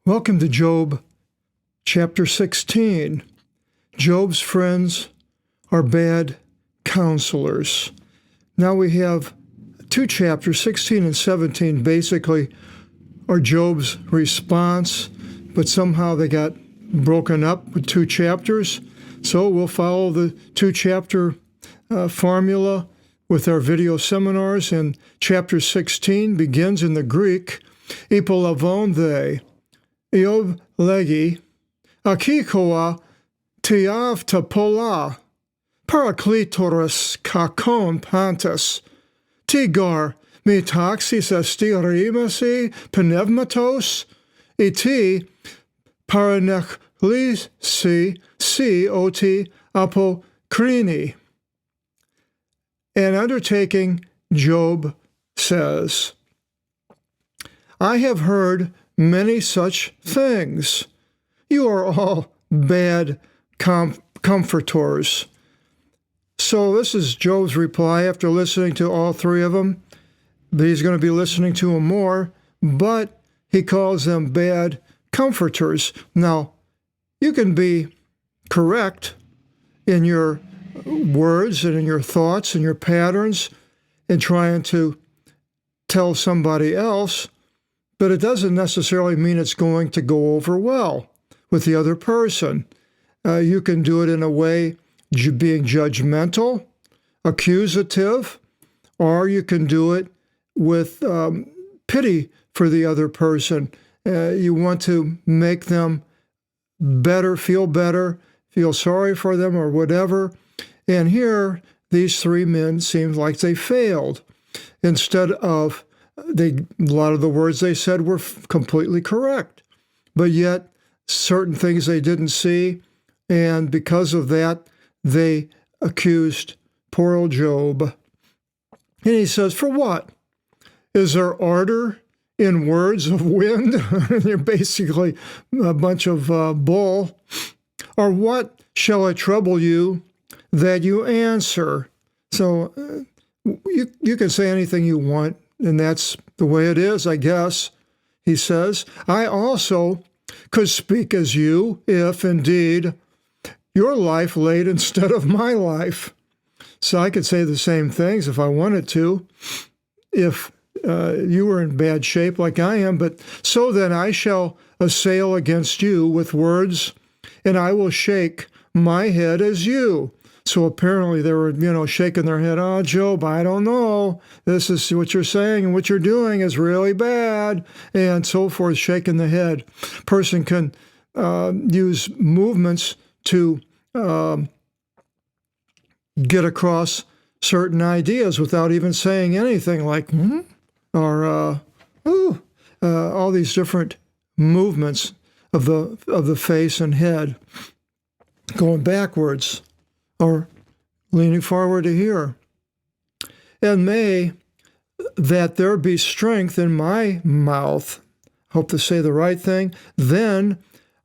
Welcome to Job chapter 16. Job's friends are bad counselors. Now we have two chapters, 16 and 17, basically are Job's response, but somehow they got broken up with two chapters. So we'll follow the two-chapter formula with our video seminars. And chapter 16 begins in the Greek, Ipolavonde, Eob legi, akikoa tiav tapola, paraklitoros kakon pantas, tigar metaxis astyrimasi pneumatos, eti paranechlisi si oti apokrini. And undertaking, Job says, I have heard many such things. You are all bad comforters. So this is Job's reply after listening to all three of them. He's going to be listening to them more, but he calls them bad comforters. Now, you can be correct in your words and in your thoughts and your patterns in trying to tell somebody else, but it doesn't necessarily mean it's going to go over well with the other person. You can do it in a way being judgmental, accusative, or you can do it with pity for the other person. You want to make them better, feel sorry for them or whatever. And here, these three men seemed like they failed. Instead of a lot of the words they said were completely correct, but yet certain things they didn't see, and because of that, they accused poor old Job. And he says, for what? Is there ardor in words of wind? They're basically a bunch of bull. Or what shall I trouble you that you answer? So you can say anything you want, and that's the way it is, I guess. He says, I also could speak as you, if indeed your life laid instead of my life. So I could say the same things if I wanted to, if you were in bad shape like I am. But so then I shall assail against you with words, and I will shake my head as you. So apparently they were, shaking their head. Oh, Job, I don't know. This is what you're saying and what you're doing is really bad, and so forth, shaking the head. Person can use movements to get across certain ideas without even saying anything, like, or all these different movements of the face and head, going backwards or leaning forward to hear. And may that there be strength in my mouth, hope to say the right thing, then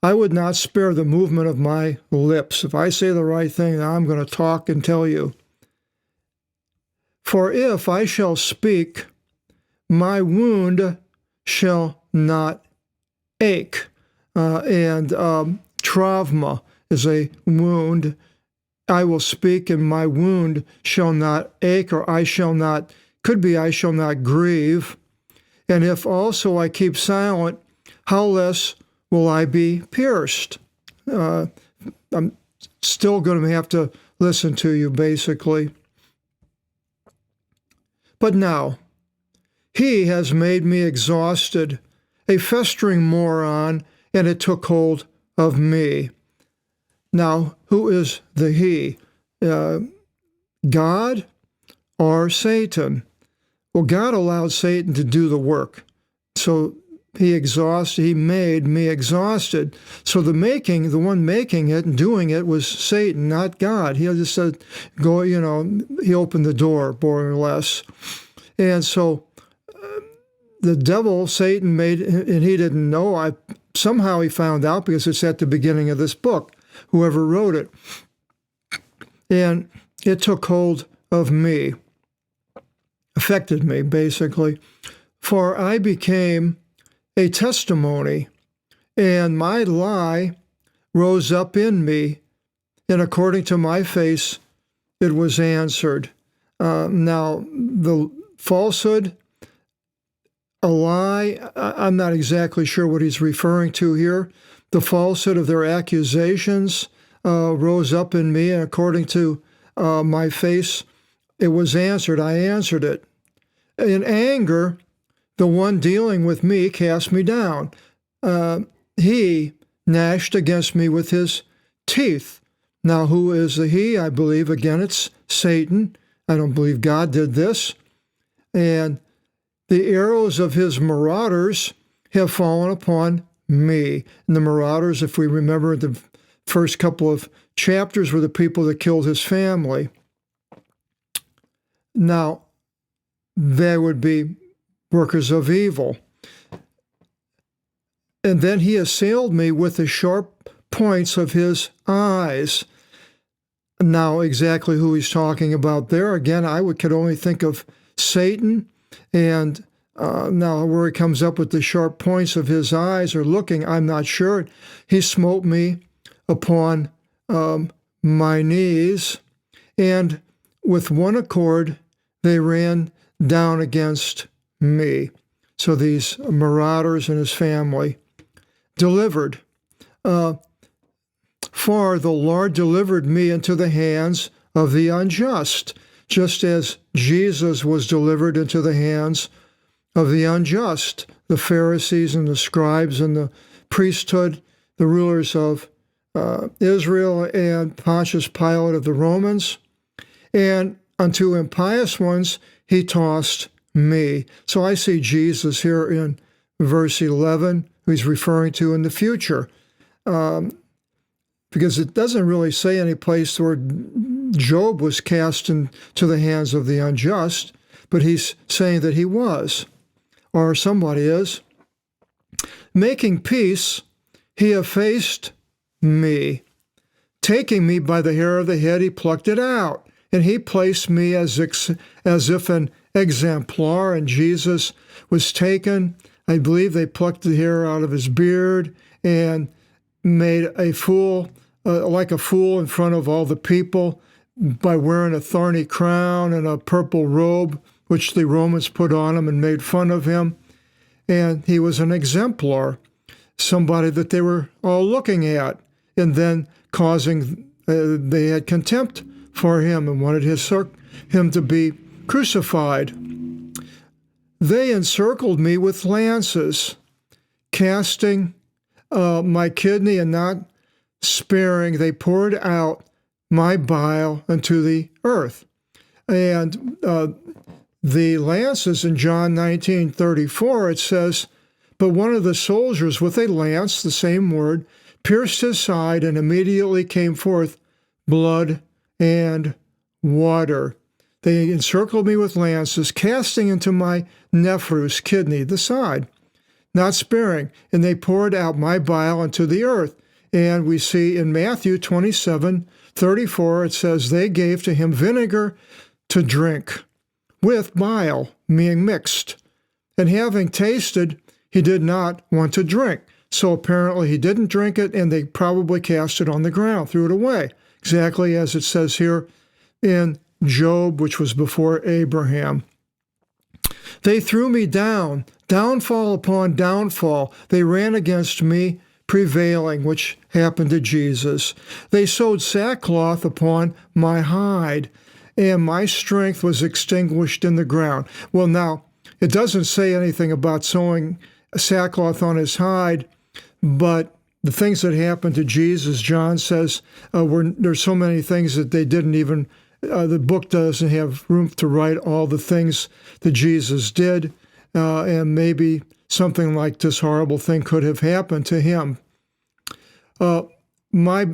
I would not spare the movement of my lips. If I say the right thing, I'm going to talk and tell you. For if I shall speak, my wound shall not ache. Trauma is a wound. I will speak, and my wound shall not ache, or I shall not grieve. And if also I keep silent, how less will I be pierced? I'm still going to have to listen to you, basically. But now, he has made me exhausted, a festering moron, and it took hold of me. Now, who is the he? God or Satan? Well, God allowed Satan to do the work. So he made me exhausted. So the one making it and doing it was Satan, not God. He just said, go, he opened the door, more or less. And so the devil, Satan, made, and he didn't know. Somehow he found out, because it's at the beginning of this book, whoever wrote it. And it took hold of me, affected me, basically. For I became a testimony, and my lie rose up in me, and according to my face it was answered. Now, the falsehood, a lie, I'm not exactly sure what he's referring to here. The falsehood of their accusations rose up in me, and according to my face it was answered. I answered it. In anger, the one dealing with me cast me down. He gnashed against me with his teeth. Now, who is the he? I believe, again, it's Satan. I don't believe God did this. And the arrows of his marauders have fallen upon me. And the marauders, if we remember the first couple of chapters, were the people that killed his family. Now, they would be workers of evil. And then he assailed me with the sharp points of his eyes. Now, exactly who he's talking about there, again, could only think of Satan. And now where he comes up with the sharp points of his eyes or looking, I'm not sure. He smote me upon my knees, and with one accord they ran down against me. So these marauders and his family delivered. For the Lord delivered me into the hands of the unjust, just as Jesus was delivered into the hands of the unjust, the Pharisees and the scribes and the priesthood, the rulers of Israel, and Pontius Pilate of the Romans. And unto impious ones he tossed me. So I see Jesus here in verse 11, who he's referring to in the future. Because it doesn't really say any place where Job was cast into the hands of the unjust, but he's saying that he was, or somebody is. Making peace, he effaced me. Taking me by the hair of the head, he plucked it out, and he placed me as if an exemplar, and Jesus was taken. I believe they plucked the hair out of his beard and made a fool, like a fool in front of all the people by wearing a thorny crown and a purple robe, which the Romans put on him and made fun of him. And he was an exemplar, somebody that they were all looking at, and then they had contempt for him and wanted him to be crucified. They encircled me with lances, casting my kidney and not sparing. They poured out my bile into the earth. And the lances in John 19:34, it says, but one of the soldiers with a lance, the same word, pierced his side, and immediately came forth blood and water. They encircled me with lances, casting into my nephrus, kidney, the side, not sparing, and they poured out my bile into the earth. And we see in Matthew 27:34, it says, they gave to him vinegar to drink, with bile being mixed. And having tasted, he did not want to drink. So apparently he didn't drink it, and they probably cast it on the ground, threw it away, exactly as it says here in Job, which was before Abraham. They threw me down, downfall upon downfall. They ran against me, prevailing, which happened to Jesus. They sewed sackcloth upon my hide, and my strength was extinguished in the ground. Well, now, it doesn't say anything about sewing sackcloth on his hide, but the things that happened to Jesus, John says, there's so many things that they didn't even, the book doesn't have room to write all the things that Jesus did, and maybe something like this horrible thing could have happened to him. My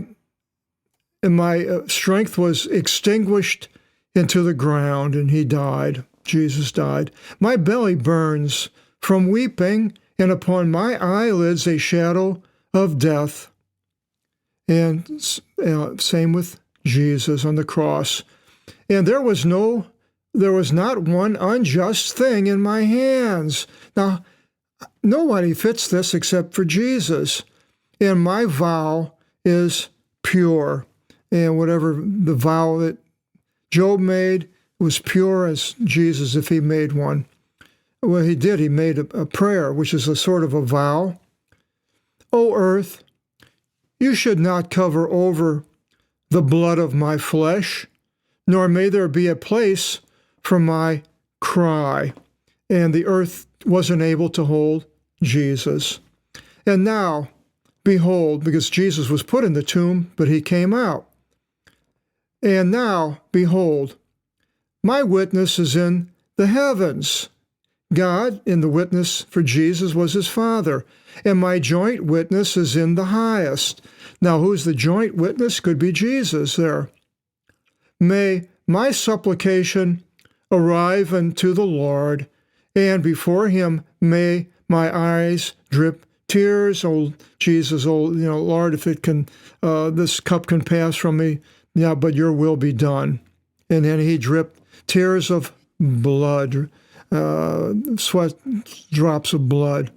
strength was extinguished into the ground, and he died. Jesus died. My belly burns from weeping, and upon my eyelids a shadow of death. And same with Jesus on the cross. And there was not one unjust thing in my hands. Now, nobody fits this except for Jesus. and my vow is pure. And whatever the vow that Job made was pure as Jesus if he made one. Well, he did. He made a prayer, which is a sort of a vow. O earth, you should not cover over the blood of my flesh, nor may there be a place for my cry. And the earth wasn't able to hold Jesus. And now, behold, because Jesus was put in the tomb, but he came out. And now, behold, my witness is in the heavens. God, in the witness for Jesus, was his Father, and my joint witness is in the highest. Now, who's the joint witness? Could be Jesus there. May my supplication arrive unto the Lord, and before him may my eyes drip tears. Oh, Jesus, oh, Lord, if it can, this cup can pass from me, yeah, but your will be done. And then he dripped tears of blood, sweat drops of blood.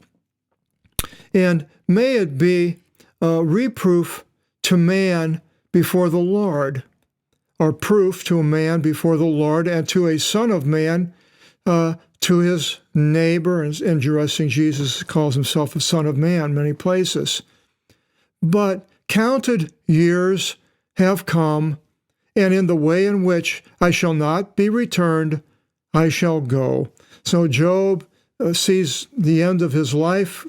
And may it be a reproof to man before the Lord, or proof to a man before the Lord, and to a son of man, to his neighbor. And interesting, Jesus calls himself a son of man many places. But counted years have come, and in the way in which I shall not be returned, I shall go. So Job sees the end of his life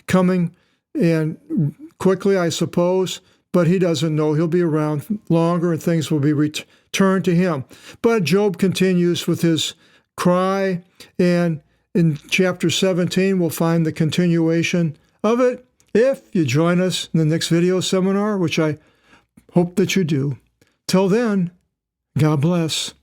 coming, and quickly, I suppose, but he doesn't know. He'll be around longer, and things will be returned to him. But Job continues with his cry, and in chapter 17, we'll find the continuation of it if you join us in the next video seminar, which I hope that you do. Till then, God bless.